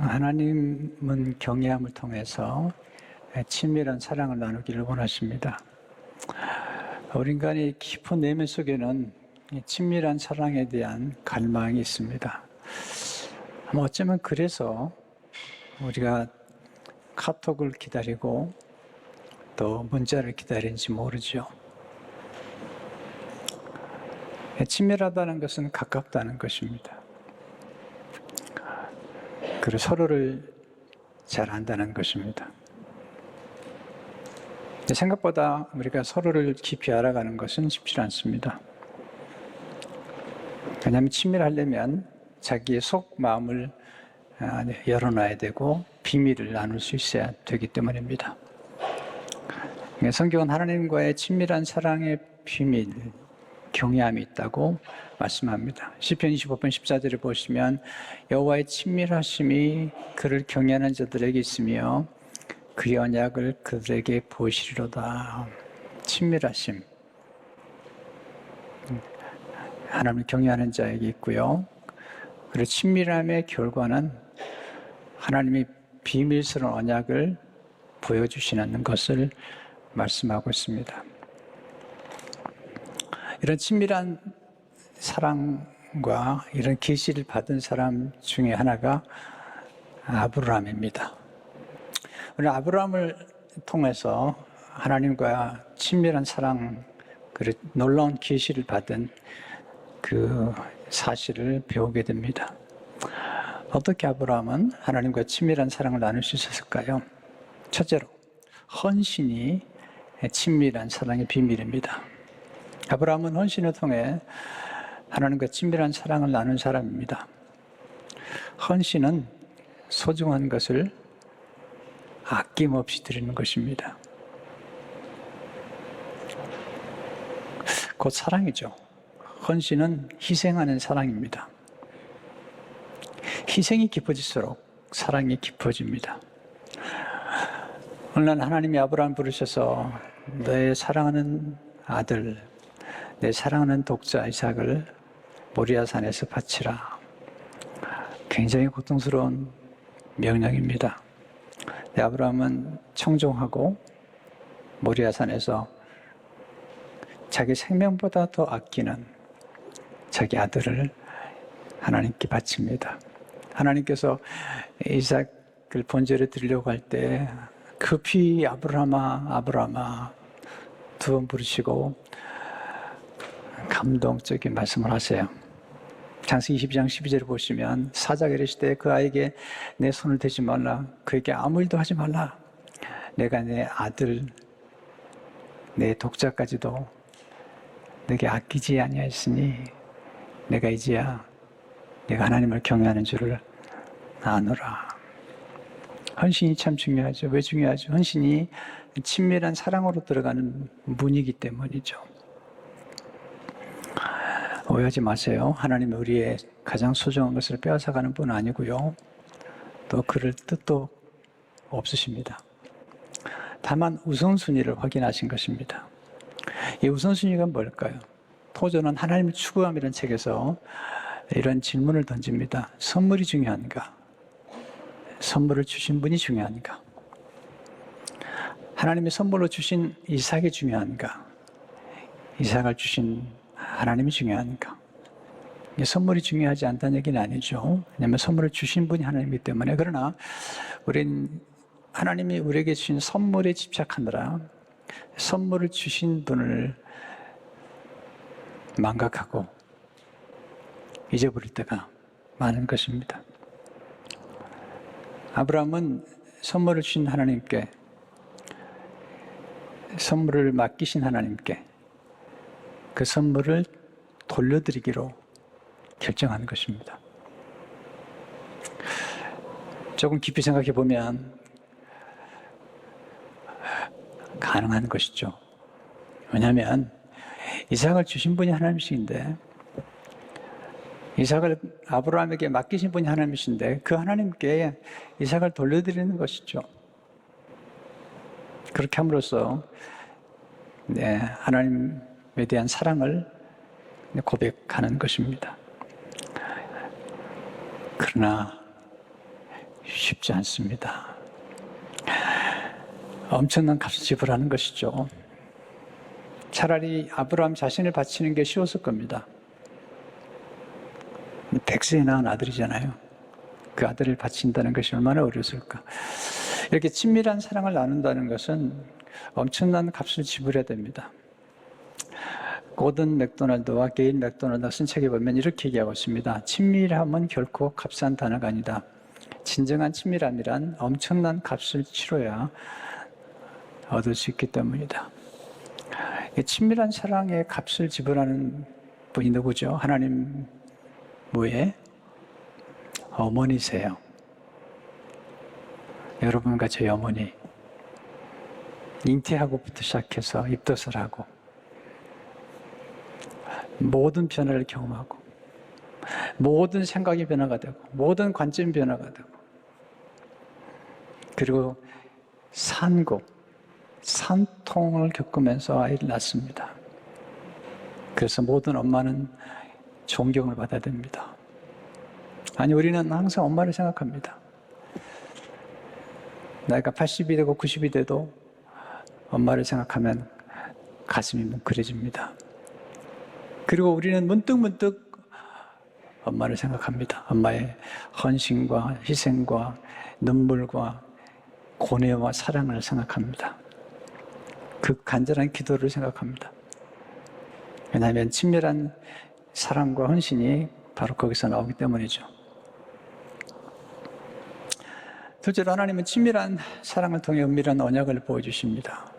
하나님은 경외함을 통해서 친밀한 사랑을 나누기를 원하십니다. 우리 인간의 깊은 내면 속에는 친밀한 사랑에 대한 갈망이 있습니다. 어쩌면 그래서 우리가 카톡을 기다리고 또 문자를 기다리는지 모르죠. 친밀하다는 것은 가깝다는 것입니다. 그리고 서로를 잘 안다는 것입니다. 생각보다 우리가 서로를 깊이 알아가는 것은 쉽지 않습니다. 왜냐하면 친밀하려면 자기의 속 마음을 열어놔야 되고 비밀을 나눌 수 있어야 되기 때문입니다. 성경은 하나님과의 친밀한 사랑의 비밀, 경외함이 있다고 말씀합니다. 시편 25편 14절을 보시면 여호와의 친밀하심이 그를 경외하는 자들에게 있으며 그의 언약을 그들에게 보이시리로다. 친밀하심, 하나님을 경외하는 자에게 있고요. 그리고 친밀함의 결과는 하나님이 비밀스러운 언약을 보여주시는 것을 말씀하고 있습니다. 이런 친밀한 사랑과 이런 계시를 받은 사람 중에 하나가 아브라함입니다. 오늘 아브라함을 통해서 하나님과 친밀한 사랑, 그리고 놀라운 계시를 받은 그 사실을 배우게 됩니다. 어떻게 아브라함은 하나님과 친밀한 사랑을 나눌 수 있었을까요? 첫째로, 헌신이 친밀한 사랑의 비밀입니다. 아브라함은 헌신을 통해 하나님과 친밀한 사랑을 나눈 사람입니다. 헌신은 소중한 것을 아낌없이 드리는 것입니다. 곧 사랑이죠. 헌신은 희생하는 사랑입니다. 희생이 깊어질수록 사랑이 깊어집니다. 오늘날 하나님이 아브라함을 부르셔서 너의 사랑하는 아들, 내 사랑하는 독자 이삭을 모리아산에서 바치라. 굉장히 고통스러운 명령입니다. 아브라함은 청종하고 모리아산에서 자기 생명보다 더 아끼는 자기 아들을 하나님께 바칩니다. 하나님께서 이삭을 번제를 드리려고 할 때 급히 아브라함아, 아브라함아 두 번 부르시고 감동적인 말씀을 하세요. 창세기 22장 12절을 보시면 사자가 이르시되 그 아이에게 내 손을 대지 말라, 그에게 아무 일도 하지 말라. 내가 내 아들, 내 독자까지도 내게 아끼지 아니하였으니 내가 이제야 내가 하나님을 경외하는 줄을 아노라. 헌신이 참 중요하죠. 왜 중요하죠? 헌신이 친밀한 사랑으로 들어가는 문이기 때문이죠. 오해하지 마세요. 하나님은 우리의 가장 소중한 것을 빼앗아가는 분 아니고요. 또 그럴 뜻도 없으십니다. 다만 우선순위를 확인하신 것입니다. 이 우선순위가 뭘까요? 토저는 하나님을 추구함이라는 책에서 이런 질문을 던집니다. 선물이 중요한가? 선물을 주신 분이 중요한가? 하나님이 선물로 주신 이삭이 중요한가? 이삭을 주신 하나님이 중요한가? 선물이 중요하지 않다는 얘기는 아니죠. 왜냐하면 선물을 주신 분이 하나님이기 때문에. 그러나 우린 하나님이 우리에게 주신 선물에 집착하느라 선물을 주신 분을 망각하고 잊어버릴 때가 많은 것입니다. 아브라함은 선물을 주신 하나님께, 선물을 맡기신 하나님께 그 선물을 돌려드리기로 결정한 것입니다. 조금 깊이 생각해 보면 가능한 것이죠. 왜냐하면 이삭을 주신 분이 하나님이신데, 이삭을 아브라함에게 맡기신 분이 하나님이신데 그 하나님께 이삭을 돌려드리는 것이죠. 그렇게 함으로써 하나님에 대한 사랑을 고백하는 것입니다. 그러나 쉽지 않습니다. 엄청난 값을 지불하는 것이죠. 차라리 아브라함 자신을 바치는 게 쉬웠을 겁니다. 100세에 낳은 아들이잖아요. 그 아들을 바친다는 것이 얼마나 어려웠을까. 이렇게 친밀한 사랑을 나눈다는 것은 엄청난 값을 지불해야 됩니다. 고든 맥도날드와 게일 맥도날드가 쓴 책에 보면 이렇게 얘기하고 있습니다. 친밀함은 결코 값싼 단어가 아니다. 진정한 친밀함이란 엄청난 값을 치러야 얻을 수 있기 때문이다. 친밀한 사랑에 값을 지불하는 분이 누구죠? 하나님 뭐에? 어머니세요. 여러분과 저희 어머니 잉태하고부터 시작해서 입덧을 하고 모든 변화를 경험하고 모든 생각이 변화가 되고 모든 관점이 변화가 되고 그리고 산통을 겪으면서 아이를 낳습니다. 그래서 모든 엄마는 존경을 받아야 됩니다. 아니, 우리는 항상 엄마를 생각합니다. 나이가 80이 되고 90이 돼도 엄마를 생각하면 가슴이 뭉클해집니다. 그리고 우리는 문득문득 엄마를 생각합니다. 엄마의 헌신과 희생과 눈물과 고뇌와 사랑을 생각합니다. 그 간절한 기도를 생각합니다. 왜냐하면 친밀한 사랑과 헌신이 바로 거기서 나오기 때문이죠. 둘째로 하나님은 친밀한 사랑을 통해 은밀한 언약을 보여주십니다.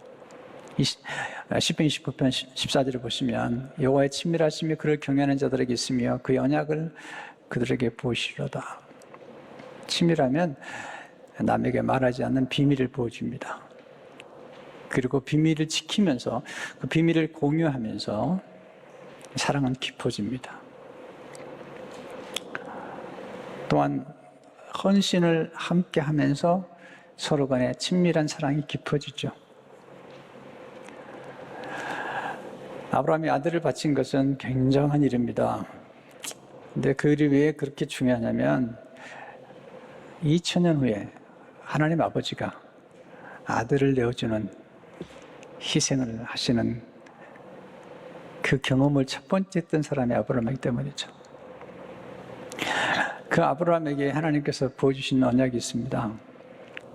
시편 29편 14절을 보시면 여호와의 친밀하심이 그를 경외하는 자들에게 있으며 그의 언약을 그들에게 보이시로다. 친밀하면 남에게 말하지 않는 비밀을 보여줍니다. 그리고 비밀을 지키면서 그 비밀을 공유하면서 사랑은 깊어집니다. 또한 헌신을 함께 하면서 서로 간의 친밀한 사랑이 깊어지죠. 아브라함이 아들을 바친 것은 굉장한 일입니다. 근데 그 일이 왜 그렇게 중요하냐면 2000년 후에 하나님 아버지가 아들을 내어주는 희생을 하시는 그 경험을 첫 번째 했던 사람이 아브라함이기 때문이죠. 그 아브라함에게 하나님께서 보여주신 언약이 있습니다.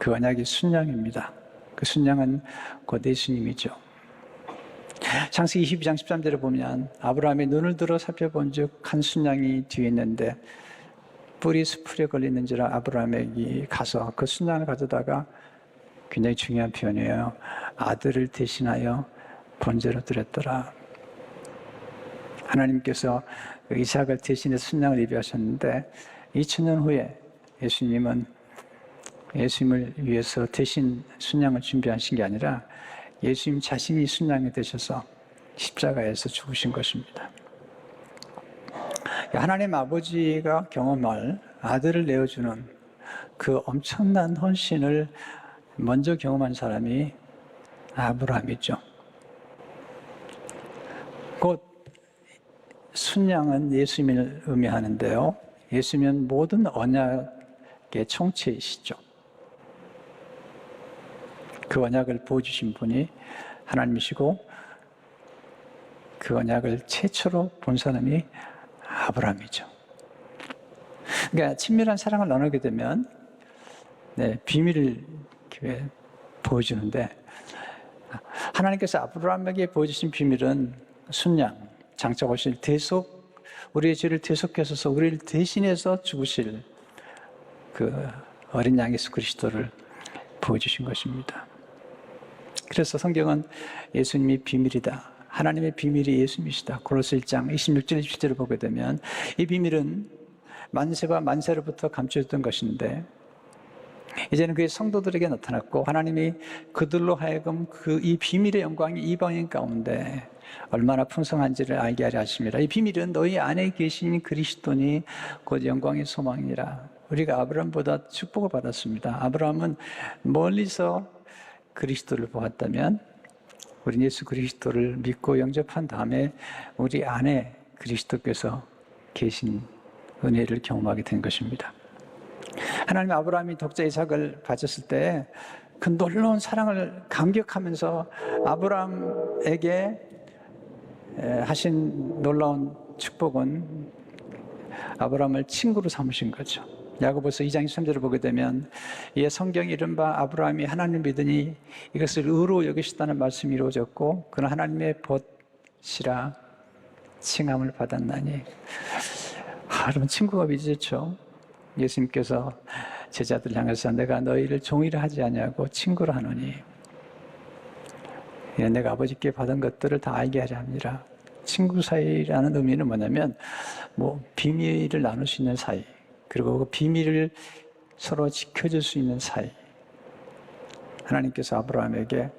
그 언약이 순양입니다. 그 순양은 곧 예수님이죠. 창세기 22장 13절에 보면 아브라함이 눈을 들어 살펴본 즉 한 순양이 뒤에 있는데 뿔이 수풀에 걸리는지라 아브라함에게 가서 그 순양을 가져다가 굉장히 중요한 표현이에요. 아들을 대신하여 번제로 드렸더라. 하나님께서 이삭을 대신해 순양을 예비하셨는데 2000년 후에 예수님은 예수님을 위해서 대신 순양을 준비하신 게 아니라 예수님 자신이 순양이 되셔서 십자가에서 죽으신 것입니다. 하나님 아버지가 경험할 아들을 내어주는 그 엄청난 헌신을 먼저 경험한 사람이 아브라함이죠. 곧 순양은 예수님을 의미하는데요. 예수님은 모든 언약의 총체이시죠. 그 언약을 보여주신 분이 하나님이시고 그 언약을 최초로 본 사람이 아브라함이죠. 그러니까 친밀한 사랑을 나누게 되면 비밀을 보여주는데 하나님께서 아브라함에게 보여주신 비밀은 순양, 장차 오실 대속, 우리의 죄를 대속하셔서 우리를 대신해서 죽으실 그 어린 양 예수 그리스도를 보여주신 것입니다. 그래서 성경은 예수님이 비밀이다. 하나님의 비밀이 예수님이시다. 고로새 1장 26절 27절을 보게 되면 이 비밀은 만세와 만세로부터 감춰졌던 것인데 이제는 그의 성도들에게 나타났고 하나님이 그들로 하여금 이 비밀의 영광이 이방인 가운데 얼마나 풍성한지를 알게 하려 하십니다. 이 비밀은 너희 안에 계신 그리스도니 곧 영광의 소망이라. 우리가 아브라함보다 축복을 받았습니다. 아브라함은 멀리서 그리스도를 보았다면 우리는 예수 그리스도를 믿고 영접한 다음에 우리 안에 그리스도께서 계신 은혜를 경험하게 된 것입니다. 하나님 아브라함이 독자 이삭을 바쳤을 때 그 놀라운 사랑을 감격하면서 아브라함에게 하신 놀라운 축복은 아브라함을 친구로 삼으신 거죠. 야고보서 2장 13절을 보게 되면 이에 성경이 이른바 아브라함이 하나님을 믿으니 이것을 의로 여기셨다는 말씀이 이루어졌고 그는 하나님의 벗이라 칭함을 받았나니. 여러분, 친구가 믿으셨죠? 예수님께서 제자들 향해서 내가 너희를 종이라 하지 아니하고 친구라 하노니 내가 아버지께 받은 것들을 다 알게 하려 합니다. 친구 사이라는 의미는 뭐냐면 비밀을 나눌 수 있는 사이, 그리고 그 비밀을 서로 지켜줄 수 있는 사이. 하나님께서 아브라함에게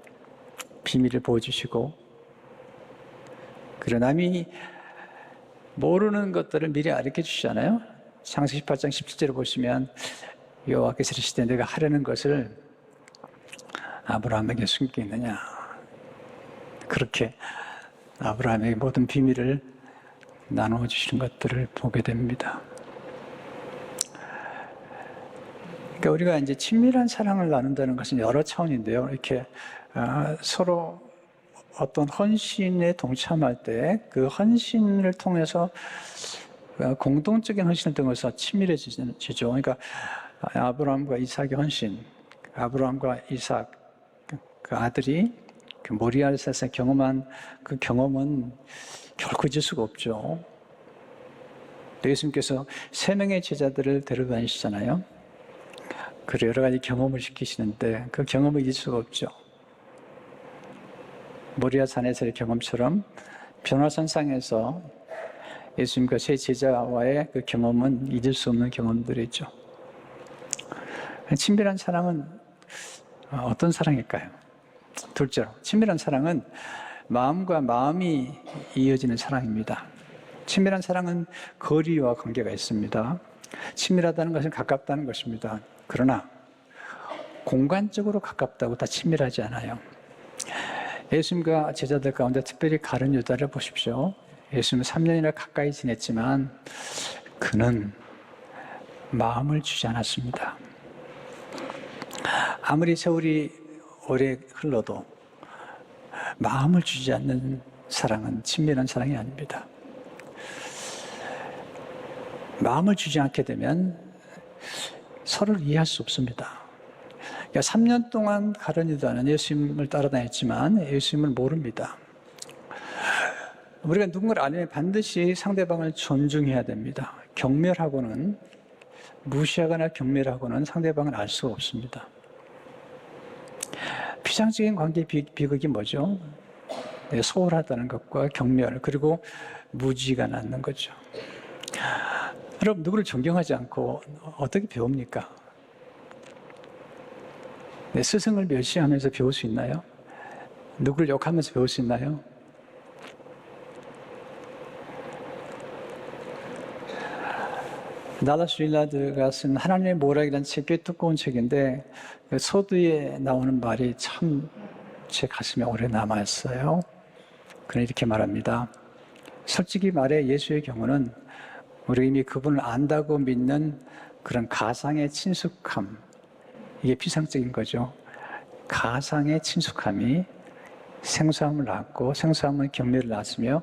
비밀을 보여주시고, 그리고 남이 모르는 것들을 미리 알려 주시잖아요. 창세기 18장 17절을 보시면 여호와께서 이르시되 내가 하려는 것을 아브라함에게 숨기느냐. 그렇게 아브라함에게 모든 비밀을 나누어 주시는 것들을 보게 됩니다. 그러니까 우리가 이제 친밀한 사랑을 나눈다는 것은 여러 차원인데요. 이렇게 서로 어떤 헌신에 동참할 때 그 헌신을 통해서 공동적인 헌신을 통해서 친밀해지죠. 그러니까 아브라함과 이삭의 헌신, 아브라함과 이삭 그 아들이 그 모리아에서 경험한 그 경험은 결코 잊을 수가 없죠. 예수님께서 3명의 제자들을 데려다니시잖아요. 그리고 여러 가지 경험을 시키시는데 그 경험을 잊을 수가 없죠. 모리아 산에서의 경험처럼 변화산상에서 예수님과 세 제자와의 그 경험은 잊을 수 없는 경험들이죠. 친밀한 사랑은 어떤 사랑일까요? 둘째로, 친밀한 사랑은 마음과 마음이 이어지는 사랑입니다. 친밀한 사랑은 거리와 관계가 있습니다. 친밀하다는 것은 가깝다는 것입니다. 그러나 공간적으로 가깝다고 다 친밀하지 않아요. 예수님과 제자들 가운데 특별히 가룟 유다를 보십시오. 예수님은 3년이나 가까이 지냈지만 그는 마음을 주지 않았습니다. 아무리 세월이 오래 흘러도 마음을 주지 않는 사랑은 친밀한 사랑이 아닙니다. 마음을 주지 않게 되면 서로를 이해할 수 없습니다. 그러니까 3년 동안 가룟 유다는 예수님을 따라다녔지만 예수님을 모릅니다. 우리가 누군가를 알면 반드시 상대방을 존중해야 됩니다. 경멸하고는, 무시하거나 경멸하고는 상대방을 알 수가 없습니다. 피상적인 관계의 비극이 뭐죠? 소홀하다는 것과 경멸, 그리고 무지가 낳는 거죠. 여러분, 누구를 존경하지 않고 어떻게 배웁니까? 내 스승을 멸시하면서 배울 수 있나요? 누구를 욕하면서 배울 수 있나요? 달라스 윌라드가 쓴 하나님의 모락이라는 책, 꽤 두꺼운 책인데 그 서두에 나오는 말이 참 제 가슴에 오래 남아있어요. 그는 이렇게 말합니다. 솔직히 말해 예수의 경우는 우리 이미 그분을 안다고 믿는 그런 가상의 친숙함, 이게 피상적인 거죠. 가상의 친숙함이 생소함을 낳았고, 생소함은 경멸을 낳았으며,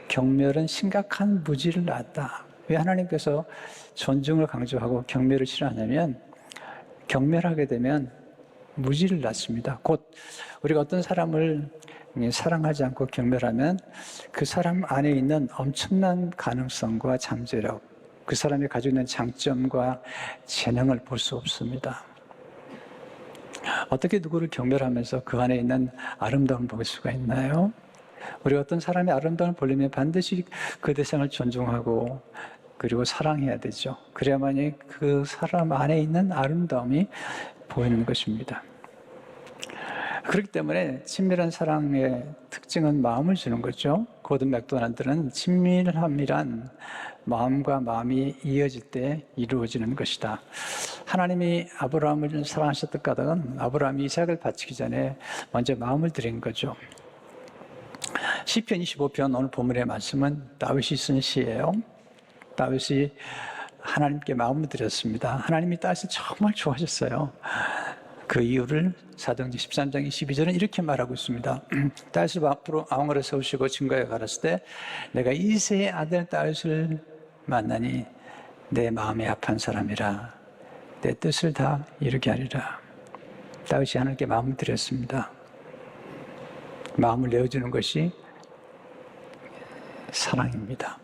경멸은 심각한 무지를 낳았다. 왜 하나님께서 존중을 강조하고 경멸을 싫어하냐면, 경멸하게 되면 무지를 낳습니다. 곧 우리가 어떤 사람을 사랑하지 않고 경멸하면 그 사람 안에 있는 엄청난 가능성과 잠재력, 그 사람이 가지고 있는 장점과 재능을 볼 수 없습니다. 어떻게 누구를 경멸하면서 그 안에 있는 아름다움을 볼 수가 있나요? 우리가 어떤 사람의 아름다움을 보려면 반드시 그 대상을 존중하고 그리고 사랑해야 되죠. 그래야만이 그 사람 안에 있는 아름다움이 보이는 것입니다. 그렇기 때문에 친밀한 사랑의 특징은 마음을 주는 거죠. 고든 맥도날드는 친밀함이란 마음과 마음이 이어질 때 이루어지는 것이다. 하나님이 아브라함을 사랑하셨던 까닭은 아브라함이 이삭을 바치기 전에 먼저 마음을 드린 거죠. 시편 25편 오늘 본문의 말씀은 다윗이 쓴 시예요. 다윗이 하나님께 마음을 드렸습니다. 하나님이 다윗을 정말 좋아하셨어요. 그 이유를 사도행전 13장 22절은 이렇게 말하고 있습니다. 다윗을 앞으로 왕으로 세우시고 증거에 가랐을 때 내가 이새의 아들 다윗을 만나니 내 마음에 합한 사람이라 내 뜻을 다 이루게 하리라. 다윗이 하나님께 마음을 드렸습니다. 마음을 내어주는 것이 사랑입니다.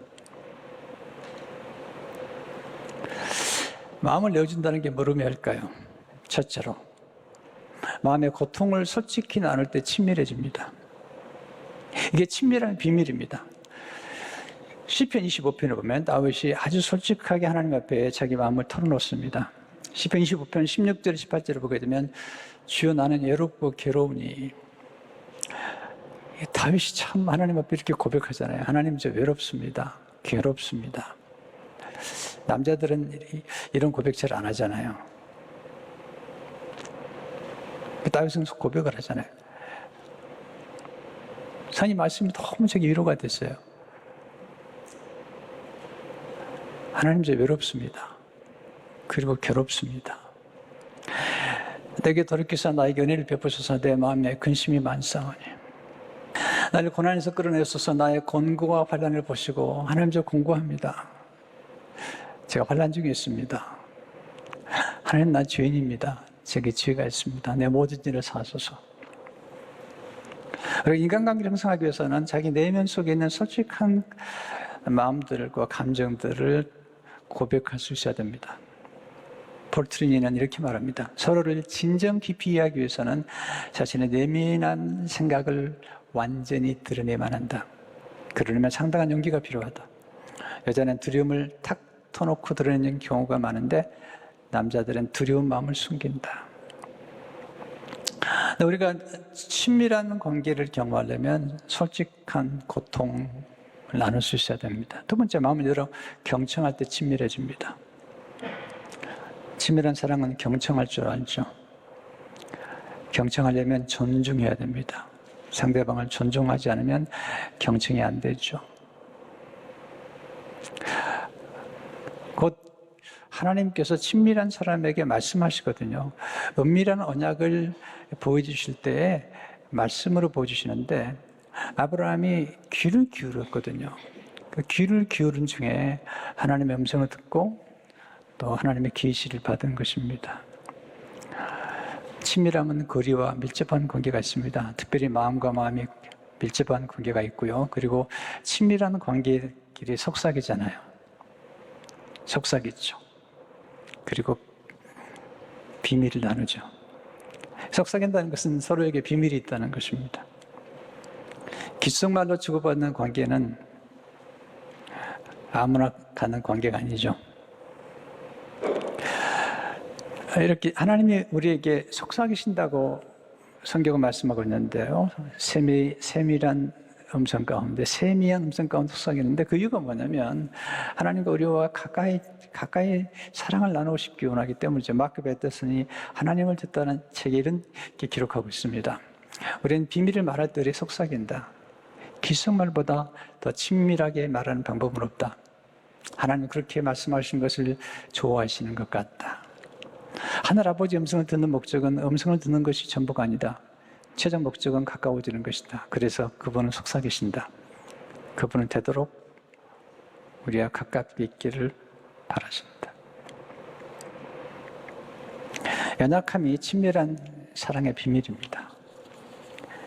마음을 내어준다는 게 뭐로 할까요? 첫째로 마음의 고통을 솔직히 나눌 때 친밀해집니다. 이게 친밀한 비밀입니다. 시편 25편을 보면 다윗이 아주 솔직하게 하나님 앞에 자기 마음을 털어놓습니다. 시편 25편 16절 18절을 보게 되면 주여 나는 외롭고 괴로우니, 다윗이 참 하나님 앞에 이렇게 고백하잖아요. 하나님 저 외롭습니다. 괴롭습니다. 남자들은 이런 고백 잘 안 하잖아요. 다윗은 고백을 하잖아요. 하나님 말씀이 너무 저기 위로가 됐어요. 하나님 저 외롭습니다. 그리고 괴롭습니다. 내게 돌이키사 나에게 은혜를 베푸소서. 내 마음에 근심이 많사오니 나를 고난에서 끌어내소서. 나의 곤고와 환난을 보시고. 하나님 저 공고합니다. 제가 환난 중에 있습니다. 하나님 난 죄인입니다. 제게 죄가 있습니다. 내 모든 일을 사소서. 그리고 인간관계를 형성하기 위해서는 자기 내면 속에 있는 솔직한 마음들과 감정들을 고백할 수 있어야 됩니다. 폴 트리니는 이렇게 말합니다. 서로를 진정 깊이 이해하기 위해서는 자신의 내면한 생각을 완전히 드러내야만 한다. 그러려면 상당한 용기가 필요하다. 여자는 두려움을 탁 터놓고 드러내는 경우가 많은데 남자들은 두려운 마음을 숨긴다. 우리가 친밀한 관계를 경험하려면 솔직한 고통을 나눌 수 있어야 됩니다. 두 번째, 마음을 열어 경청할 때 친밀해집니다. 친밀한 사랑은 경청할 줄 알죠. 경청하려면 존중해야 됩니다. 상대방을 존중하지 않으면 경청이 안 되죠. 곧 하나님께서 친밀한 사람에게 말씀하시거든요. 은밀한 언약을 보여주실 때 말씀으로 보여주시는데 아브라함이 귀를 기울였거든요. 그 귀를 기울인 중에 하나님의 음성을 듣고 또 하나님의 계시를 받은 것입니다. 친밀함은 거리와 밀접한 관계가 있습니다. 특별히 마음과 마음이 밀접한 관계가 있고요. 그리고 친밀한 관계끼리 속삭이잖아요. 속삭이죠. 그리고 비밀을 나누죠. 속삭인다는 것은 서로에게 비밀이 있다는 것입니다. 귓속말로 주고받는 관계는 아무나 가는 관계가 아니죠. 이렇게 하나님이 우리에게 속삭이신다고 성경은 말씀하고 있는데요. 세밀한 음성 가운데, 세미한 음성 가운데 속삭이는데 그 이유가 뭐냐면 하나님과 우리와 가까이 사랑을 나누고 싶기 원하기 때문이죠. 마크 베테슨이 하나님을 듣다는 책에 이렇게 기록하고 있습니다. 우리는 비밀을 말할 때 우리 속삭인다. 귓속말보다 더 친밀하게 말하는 방법은 없다. 하나님 그렇게 말씀하신 것을 좋아하시는 것 같다. 하늘아버지 음성을 듣는 목적은 음성을 듣는 것이 전부가 아니다. 최종 목적은 가까워지는 것이다. 그래서 그분은 속삭이신다. 그분은 되도록 우리와 가깝게 있기를 바라신다. 연약함이 친밀한 사랑의 비밀입니다.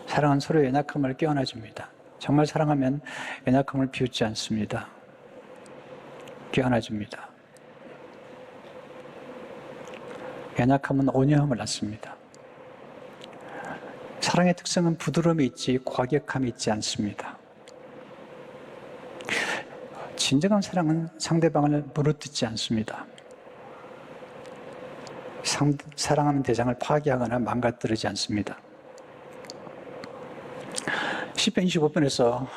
사랑은 서로의 연약함을 껴안아줍니다. 정말 사랑하면 연약함을 비웃지 않습니다. 껴안아줍니다. 연약함은 온유함을 낳습니다. 사랑의 특성은 부드러움이 있지 과격함이 있지 않습니다. 진정한 사랑은 상대방을 물어뜯지 않습니다. 사랑하는 대상을 파괴하거나 망가뜨리지 않습니다. 시편 25편에서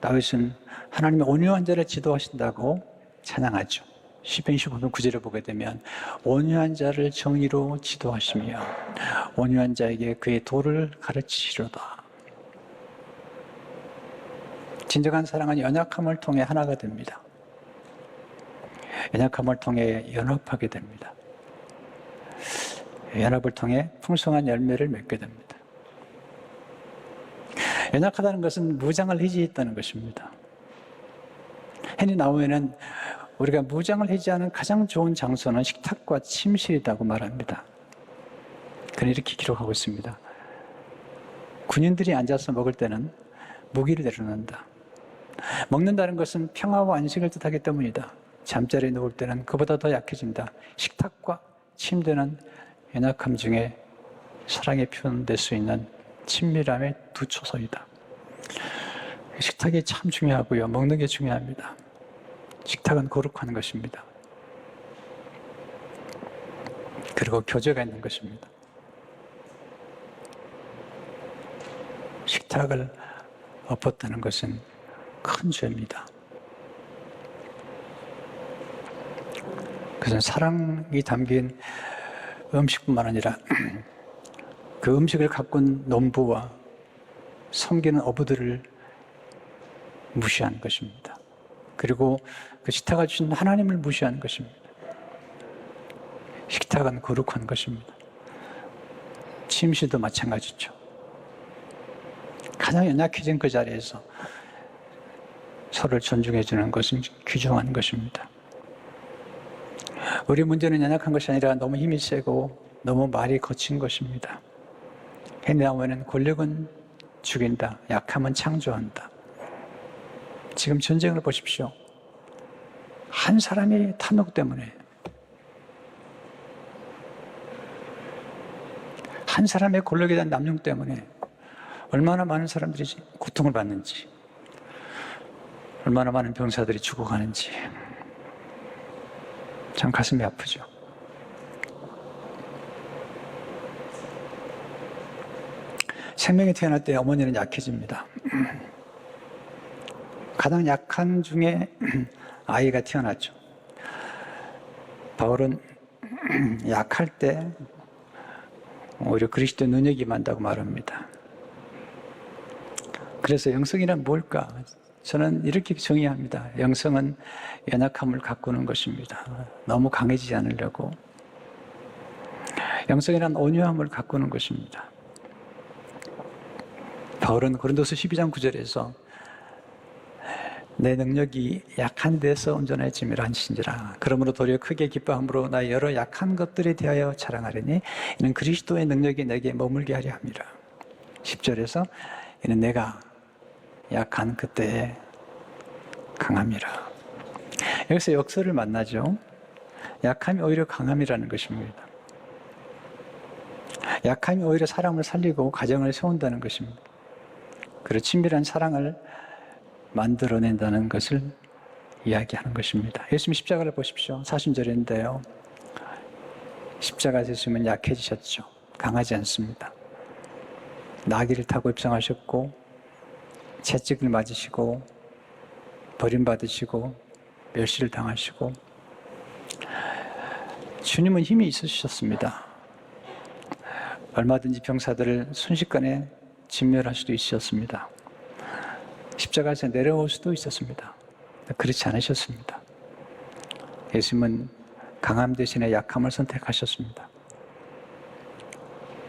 다윗은 하나님의 온유한 자를 지도하신다고 찬양하죠. 시편 25편 9절을 보게 되면 온유한 자를 정의로 지도하시며 온유한 자에게 그의 도를 가르치시로다. 진정한 사랑은 연약함을 통해 하나가 됩니다. 연약함을 통해 연합하게 됩니다. 연합을 통해 풍성한 열매를 맺게 됩니다. 연약하다는 것은 무장을 해지했다는 것입니다. 헨리 나우엔은 우리가 무장을 해지하는 가장 좋은 장소는 식탁과 침실이라고 말합니다. 그는 이렇게 기록하고 있습니다. 군인들이 앉아서 먹을 때는 무기를 내려놓는다. 먹는다는 것은 평화와 안식을 뜻하기 때문이다. 잠자리에 누울 때는 그보다 더 약해진다. 식탁과 침대는 연약함 중에 사랑이 표현될 수 있는 친밀함의 두 초소이다. 식탁이 참 중요하고요. 먹는 게 중요합니다. 식탁은 거룩한 것입니다. 그리고 교제가 있는 것입니다. 식탁을 엎었다는 것은 큰 죄입니다. 그것은 사랑이 담긴 음식뿐만 아니라 그 음식을 가꾼 농부와 섬기는 어부들을 무시한 것입니다. 그리고 그 식탁을 주신 하나님을 무시한 것입니다. 식탁은 거룩한 것입니다. 침실도 마찬가지죠. 가장 연약해진 그 자리에서 서로를 존중해 주는 것은 귀중한 것입니다. 우리 문제는 연약한 것이 아니라 너무 힘이 세고 너무 말이 거친 것입니다. 헨리 나우엔은 권력은 죽인다, 약함은 창조한다. 지금 전쟁을 보십시오. 한 사람이 탐욕 때문에, 한 사람의 권력에 대한 남용 때문에 얼마나 많은 사람들이 고통을 받는지, 얼마나 많은 병사들이 죽어가는지 참 가슴이 아프죠. 생명이 태어날 때 어머니는 약해집니다. 가장 약한 중에 아이가 태어났죠. 바울은 약할 때 오히려 그리스도의 능력이 임한다고 말합니다. 그래서 영성이란 뭘까? 저는 이렇게 정의합니다. 영성은 연약함을 가꾸는 것입니다. 너무 강해지지 않으려고. 영성이란 온유함을 가꾸는 것입니다. 바울은 고린도서 12장 9절에서 내 능력이 약한 데서 온전해짐이라 하신지라. 그러므로 도리어 크게 기뻐함으로 나의 여러 약한 것들에 대하여 자랑하려니 이는 그리스도의 능력이 내게 머물게 하려 함이라. 10절에서 이는 내가 약한 그때에 강함이라. 여기서 역설을 만나죠. 약함이 오히려 강함이라는 것입니다. 약함이 오히려 사람을 살리고 가정을 세운다는 것입니다. 그리고 친밀한 사랑을 만들어낸다는 것을 이야기하는 것입니다. 예수님 십자가를 보십시오. 40절인데요. 십자가에 있으면 약해지셨죠. 강하지 않습니다. 나귀를 타고 입성하셨고 채찍을 맞으시고 버림받으시고 멸시를 당하시고 주님은 힘이 있으셨습니다. 얼마든지 병사들을 순식간에 진멸할 수도 있었습니다. 십자가에서 내려올 수도 있었습니다. 그렇지 않으셨습니다. 예수님은 강함 대신에 약함을 선택하셨습니다.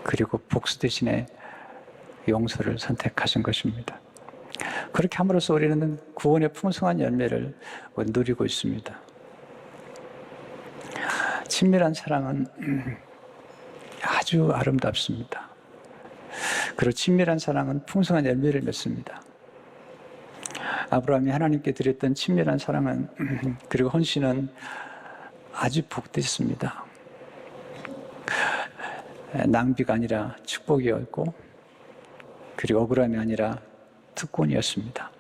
그리고 복수 대신에 용서를 선택하신 것입니다. 그렇게 함으로써 우리는 구원의 풍성한 열매를 누리고 있습니다. 친밀한 사랑은 아주 아름답습니다. 그리고 친밀한 사랑은 풍성한 열매를 맺습니다. 아브라함이 하나님께 드렸던 친밀한 사랑은 그리고 헌신은 아주 복됐습니다. 낭비가 아니라 축복이었고 그리고 억울함이 아니라 특권이었습니다.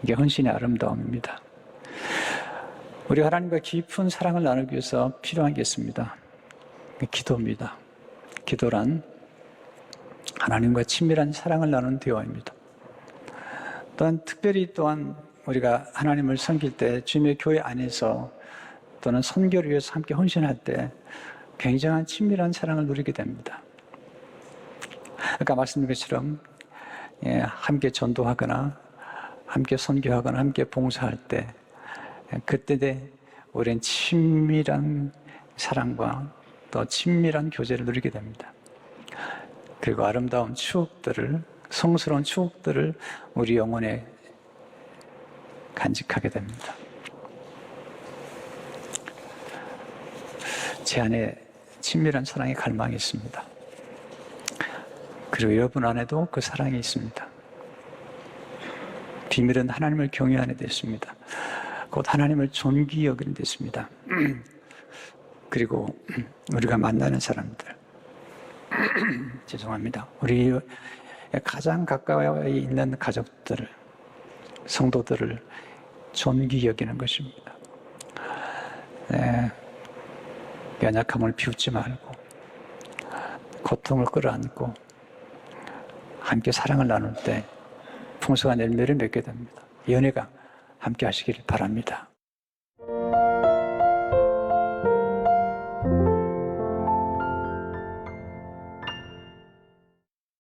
이게 헌신의 아름다움입니다. 우리 하나님과 깊은 사랑을 나누기 위해서 필요한 게 있습니다. 기도입니다. 기도란 하나님과 친밀한 사랑을 나누는 대화입니다. 또한 특별히 또한 우리가 하나님을 섬길 때 주님의 교회 안에서 또는 선교를 위해서 함께 헌신할 때 굉장한 친밀한 사랑을 누리게 됩니다. 아까 말씀드린 것처럼 함께 전도하거나 함께 선교하거나 함께 봉사할 때 그때 우리는 친밀한 사랑과 또 친밀한 교제를 누리게 됩니다. 그리고 아름다운 추억들을, 성스러운 추억들을 우리 영혼에 간직하게 됩니다. 제 안에 친밀한 사랑의 갈망이 있습니다. 그리고 여러분 안에도 그 사랑이 있습니다. 비밀은 하나님을 경외하는 데 있습니다. 곧 하나님을 존귀 여기는 데 있습니다. 그리고 우리가 만나는 사람들, 죄송합니다. 우리 가장 가까이 있는 가족들을, 성도들을 존귀 여기는 것입니다. 네, 연약함을 비웃지 말고 고통을 끌어안고 함께 사랑을 나눌 때 풍성한 열매를 맺게 됩니다. 연애가 함께 하시길 바랍니다.